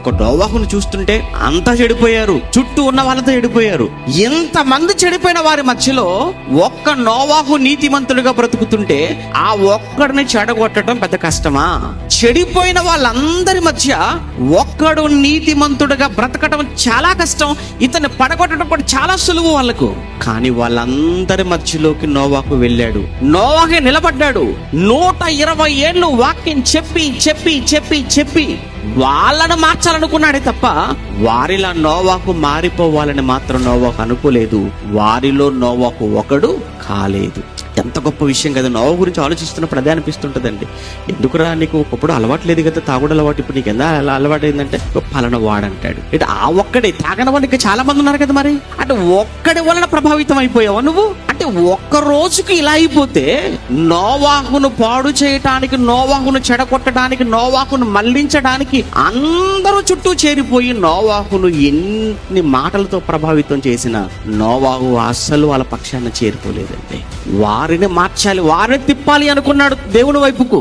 ఒక్క నోవాహును చూస్తుంటే అంతా చెడిపోయారు, చుట్టూ ఉన్న వాళ్ళతో చెడిపోయారు. ఎంతమంది చెడిపోయిన వారి మధ్యలో ఒక్క నోవాహు నీతిమంతుడిగా బ్రతుకుతుంటే ఆ ఒక్కడిని చెడగొట్టడం పెద్ద కష్టమా? చెడిపోయిన వాళ్ళందరి మధ్య ఒక్కడు నీతిమంతుడిగా బ్రతకడం చాలా కష్టం, ఇతన్ని పడగొట్టడం కూడా చాలా సులువు వాళ్ళకు. కానీ వాళ్ళందరి మధ్యలోకి నోవాహు వెళ్ళాడు. నోవాహే నిలబడ్డాడు. 120 ఏళ్ళు వాక్యం చెప్పి చెప్పి చెప్పి చెప్పి వాళ్ళను మార్చాలనుకున్నాడే తప్ప వారిలా నోవాహు మారిపోవాలని మాత్రం నోవాహు అనుకోలేదు. వారిలో నోవాహు ఒకడు కాలేదు. ఎంత గొప్ప విషయం కదా! నోవా గురించి ఆలోచిస్తున్నప్పుడు అదే అనిపిస్తుంటదండి. ఎందుకురా నీకు ఒకప్పుడు అలవాటు లేదు కదా, తాగుడు అలవాటు, ఇప్పుడు నీకు ఎలా అలవాటు అయిందంటే పలానా వాడంటాడు. అంటే ఆ ఒక్కడే తాగని వాళ్ళు ఇంకా చాలా మంది ఉన్నారు కదా. మరి అంటే ఒక్కడి వలన ప్రభావితం అయిపోయావా నువ్వు? అంటే ఒక్క రోజుకి ఇలా అయిపోతే నోవాహును పాడు చేయటానికి, నోవాహును చెడగొట్టడానికి, నోవాహును మళ్లించడానికి అందరూ చుట్టూ చేరిపోయి నోవాహును ఎన్ని మాటలతో ప్రభావితం చేసినా నోవాహు అస్సలు వాళ్ళ పక్షాన చేరిపోలేదండి. వారిని మార్చాలి, వారిని తిప్పాలి అనుకున్నాడు దేవుని వైపుకు.